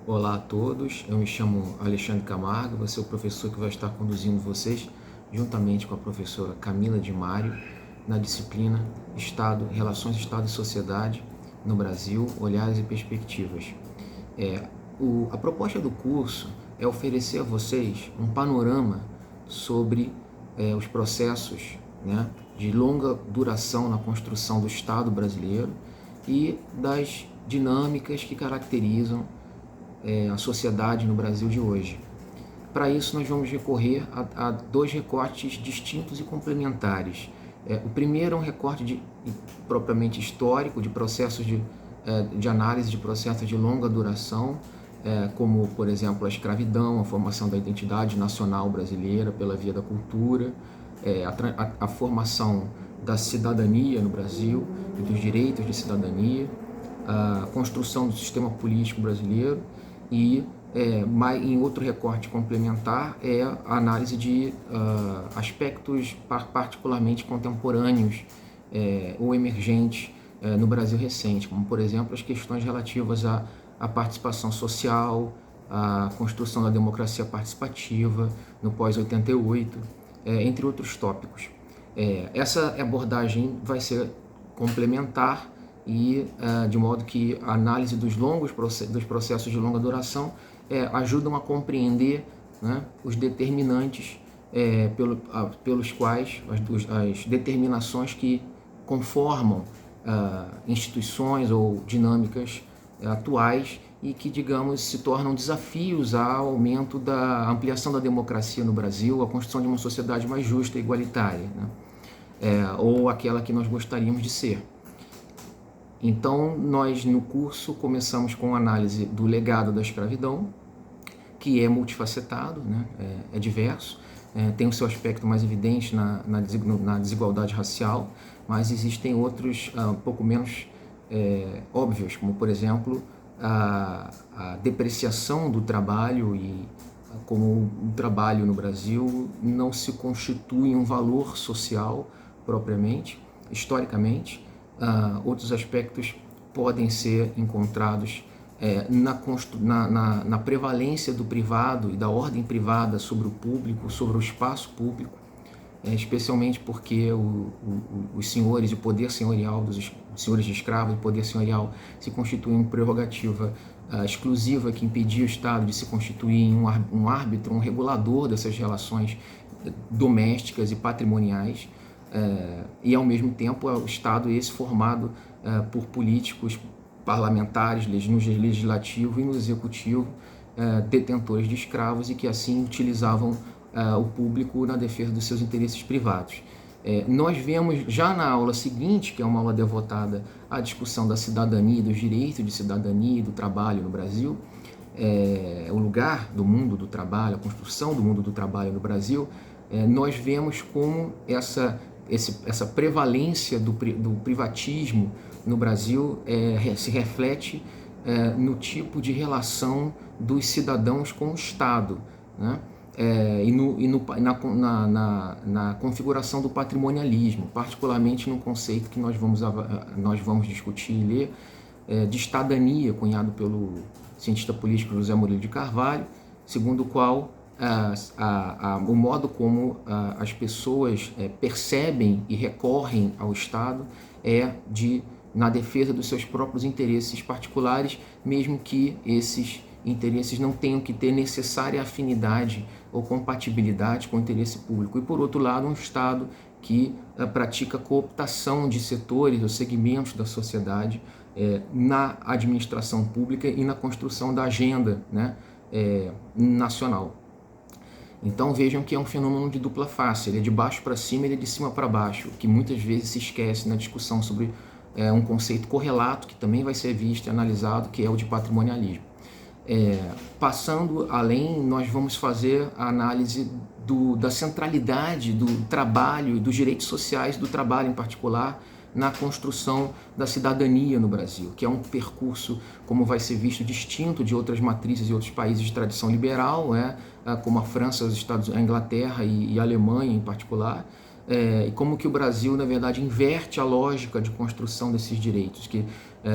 Olá a todos, eu me chamo Alexandre Camargo, vou ser o professor que vai estar conduzindo vocês, juntamente com a professora Camila de Mário, na disciplina Estado, Relações Estado e Sociedade no Brasil, Olhares e Perspectivas. A proposta do curso é oferecer a vocês um panorama sobre os processos, né, de longa duração na construção do Estado brasileiro e das dinâmicas que caracterizam a sociedade no Brasil de hoje. Para isso, nós vamos recorrer a dois recortes distintos e complementares. O primeiro é um recorte propriamente histórico, de processos de análise de processos de longa duração, como, por exemplo, a escravidão, a formação da identidade nacional brasileira pela via da cultura, a formação da cidadania no Brasil e dos direitos de cidadania, a construção do sistema político brasileiro e em outro recorte complementar é a análise de aspectos particularmente contemporâneos ou emergentes no Brasil recente, como por exemplo as questões relativas à participação social, à construção da democracia participativa no pós-88, entre outros tópicos. Essa abordagem vai ser complementar e de modo que a análise dos processos de longa duração ajudam a compreender, né, os determinantes pelos quais as determinações que conformam instituições ou dinâmicas atuais e que, digamos, se tornam desafios ao aumento da ampliação da democracia no Brasil, a construção de uma sociedade mais justa e igualitária, né? Ou aquela que nós gostaríamos de ser. Então, nós no curso começamos com a análise do legado da escravidão, que é multifacetado, né? É diverso, tem o seu aspecto mais evidente na desigualdade racial, mas existem outros um pouco menos óbvios, como por exemplo a depreciação do trabalho e como o trabalho no Brasil não se constitui um valor social propriamente, historicamente. Outros aspectos podem ser encontrados na prevalência do privado e da ordem privada sobre o público, sobre o espaço público, especialmente porque os senhores e o poder senhorial dos senhores de escravos, o poder senhorial se constitui em prerrogativa exclusiva que impedia o Estado de se constituir em um árbitro, um regulador dessas relações domésticas e patrimoniais, e ao mesmo tempo o Estado esse formado por políticos parlamentares no legislativo e no executivo, detentores de escravos e que assim utilizavam o público na defesa dos seus interesses privados. Nós vemos já na aula seguinte, que é uma aula devotada à discussão da cidadania, dos direitos de cidadania e do trabalho no Brasil, o lugar do mundo do trabalho, a construção do mundo do trabalho no Brasil, nós vemos como essa prevalência do privatismo no Brasil se reflete no tipo de relação dos cidadãos com o Estado, né? Na configuração do patrimonialismo, particularmente no conceito que nós vamos discutir e ler, de estadania, cunhado pelo cientista político José Murilo de Carvalho, segundo o qual o modo como as pessoas percebem e recorrem ao Estado na defesa dos seus próprios interesses particulares, mesmo que esses interesses não tenham que ter necessária afinidade ou compatibilidade com o interesse público. E, por outro lado, um Estado que pratica cooptação de setores ou segmentos da sociedade na administração pública e na construção da agenda, né, nacional. Então vejam que é um fenômeno de dupla face, ele é de baixo para cima, ele é de cima para baixo, que muitas vezes se esquece na discussão sobre um conceito correlato, que também vai ser visto e analisado, que é o de patrimonialismo. Passando além, nós vamos fazer a análise da centralidade do trabalho e dos direitos sociais do trabalho em particular na construção da cidadania no Brasil, que é um percurso, como vai ser visto, distinto de outras matrizes e outros países de tradição liberal, como a França, a Inglaterra e a Alemanha em particular, e como que o Brasil, na verdade, inverte a lógica de construção desses direitos, que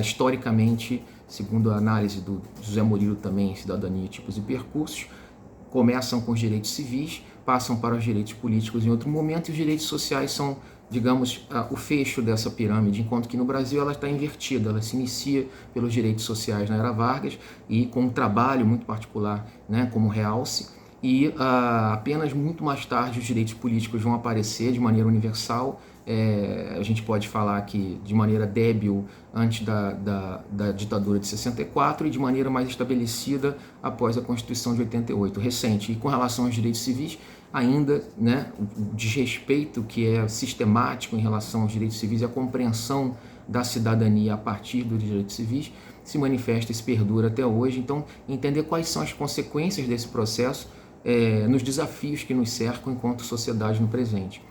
historicamente segundo a análise do José Murilo também, Cidadania, Tipos e Percursos, começam com os direitos civis, passam para os direitos políticos em outro momento, e os direitos sociais são, digamos, o fecho dessa pirâmide, enquanto que no Brasil ela está invertida, ela se inicia pelos direitos sociais na Era Vargas e com um trabalho muito particular, né, como realce, e apenas muito mais tarde os direitos políticos vão aparecer de maneira universal. A gente pode falar que de maneira débil antes da ditadura de 64 e de maneira mais estabelecida após a Constituição de 88, recente. E com relação aos direitos civis, ainda, né, o desrespeito que é sistemático em relação aos direitos civis e a compreensão da cidadania a partir dos direitos civis se manifesta e se perdura até hoje. Então, entender quais são as consequências desse processo nos desafios que nos cercam enquanto sociedade no presente.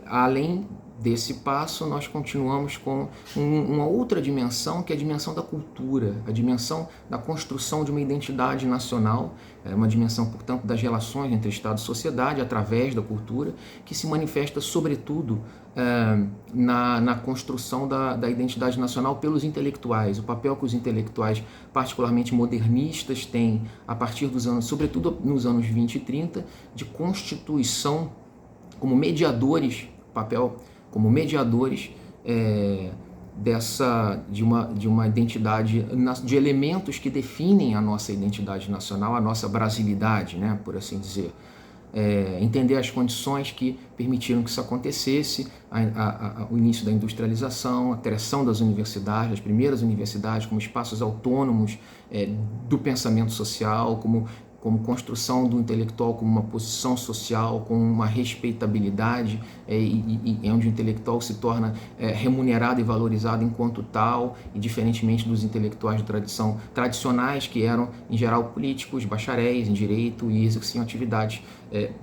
Além desse passo, nós continuamos com uma outra dimensão, que é a dimensão da cultura, a dimensão da construção de uma identidade nacional, uma dimensão, portanto, das relações entre Estado e sociedade através da cultura, que se manifesta, sobretudo, na construção da identidade nacional pelos intelectuais, o papel que os intelectuais, particularmente modernistas, têm a partir dos anos, sobretudo nos anos 20 e 30, de constituição como mediadores, papel como mediadores de uma identidade, de elementos que definem a nossa identidade nacional, a nossa brasilidade, né, por assim dizer. Entender as condições que permitiram que isso acontecesse, o início da industrialização, a criação das universidades, as primeiras universidades como espaços autônomos do pensamento social, como construção do intelectual como uma posição social, com uma respeitabilidade, onde o intelectual se torna remunerado e valorizado enquanto tal, e diferentemente dos intelectuais de tradição tradicionais, que eram, em geral, políticos, bacharéis em direito e exerciam atividades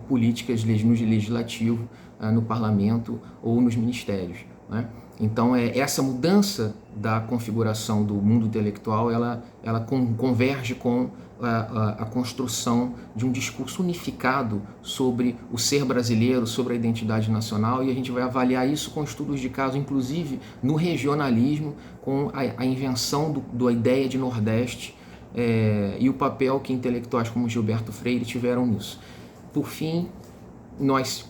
políticas no legislativo, no parlamento ou nos ministérios, né? Então, essa mudança da configuração do mundo intelectual, ela converge com a construção de um discurso unificado sobre o ser brasileiro, sobre a identidade nacional, e a gente vai avaliar isso com estudos de caso, inclusive no regionalismo, com a invenção da ideia de Nordeste e o papel que intelectuais como Gilberto Freire tiveram nisso. Por fim, nós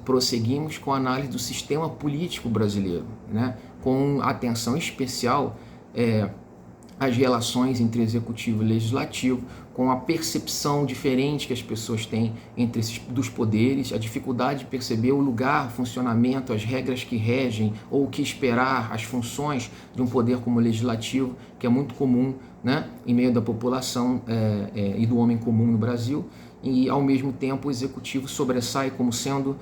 prosseguimos com a análise do sistema político brasileiro, né, com atenção especial às relações entre executivo e legislativo, com a percepção diferente que as pessoas têm dos poderes, a dificuldade de perceber o lugar, o funcionamento, as regras que regem ou o que esperar, as funções de um poder como o legislativo, que é muito comum, né, em meio da população e do homem comum no Brasil. E, ao mesmo tempo, o executivo sobressai como sendo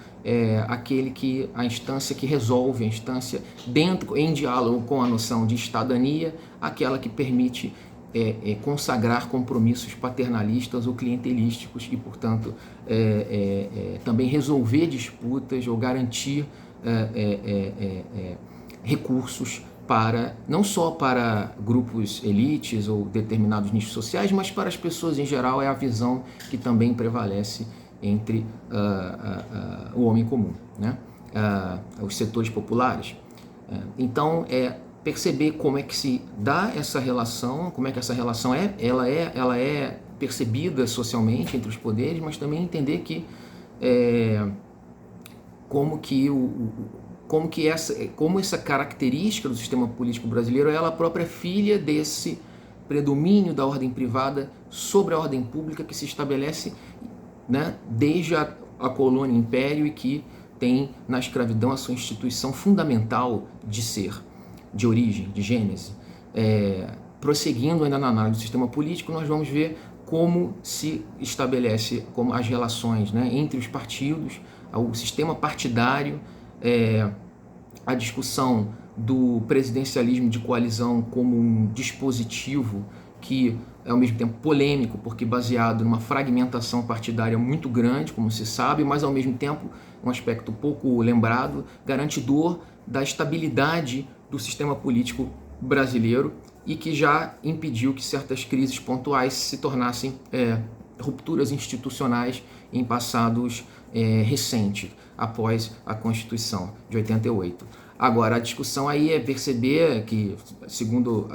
a instância que resolve, a instância em diálogo com a noção de estadania, aquela que permite consagrar compromissos paternalistas ou clientelísticos e, portanto, também resolver disputas ou garantir recursos não só para grupos elites ou determinados nichos sociais, mas para as pessoas em geral. É a visão que também prevalece entre o homem comum, né? Os setores populares. Então, perceber como é que se dá essa relação, como é que essa relação ela é percebida socialmente entre os poderes, mas também entender que como essa característica do sistema político brasileiro ela própria é filha desse predomínio da ordem privada sobre a ordem pública que se estabelece, né, desde a colônia império, e que tem na escravidão a sua instituição fundamental de ser, de origem, de gênese. Prosseguindo ainda na análise do sistema político, nós vamos ver como se estabelece as relações, né, entre os partidos, o sistema partidário, a discussão do presidencialismo de coalizão como um dispositivo que é ao mesmo tempo polêmico, porque baseado numa fragmentação partidária muito grande, como se sabe, mas ao mesmo tempo um aspecto pouco lembrado, garantidor da estabilidade do sistema político brasileiro e que já impediu que certas crises pontuais se tornassem rupturas institucionais em passados recentes, após a Constituição de 88. Agora, a discussão aí é perceber que, segundo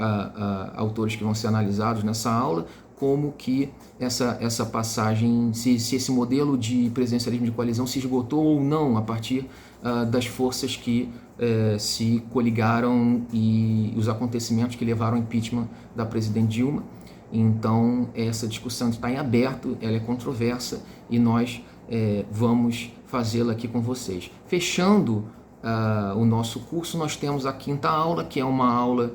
autores que vão ser analisados nessa aula, como que essa passagem, se esse modelo de presidencialismo de coalizão se esgotou ou não a partir das forças que se coligaram e os acontecimentos que levaram ao impeachment da presidente Dilma. Então, essa discussão está em aberto, ela é controversa e nós vamos fazê-la aqui com vocês. Fechando o nosso curso, nós temos a quinta aula, que é uma aula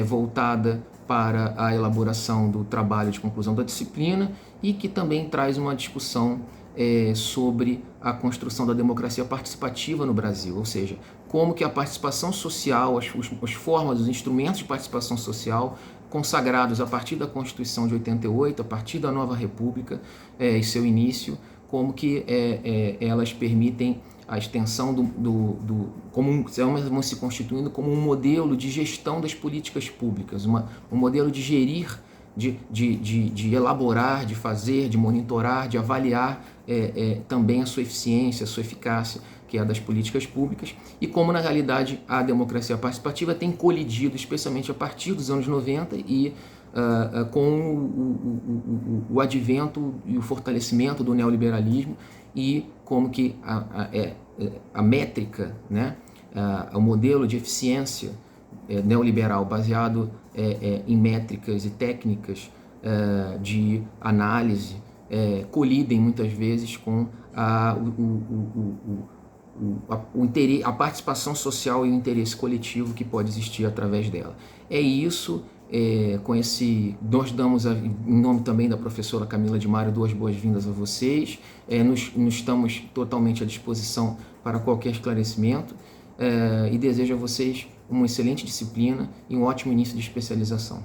voltada para a elaboração do trabalho de conclusão da disciplina e que também traz uma discussão sobre a construção da democracia participativa no Brasil, ou seja, como que a participação social, as formas, os instrumentos de participação social consagrados a partir da Constituição de 88, a partir da nova República e seu início, como que elas permitem a extensão vão se constituindo como um modelo de gestão das políticas públicas, um modelo de gerir, de elaborar, de fazer, de monitorar, de avaliar também a sua eficiência, a sua eficácia, que é a das políticas públicas, e como na realidade a democracia participativa tem colidido, especialmente a partir dos anos 90 e com o advento e o fortalecimento do neoliberalismo, e como que a métrica, né, o modelo de eficiência neoliberal baseado em métricas e técnicas de análise colidem muitas vezes com a participação social e o interesse coletivo que pode existir através dela. É isso. Nós damos, em nome também da professora Camila de Mário, duas boas-vindas a vocês. Nos estamos totalmente à disposição para qualquer esclarecimento e desejo a vocês uma excelente disciplina e um ótimo início de especialização.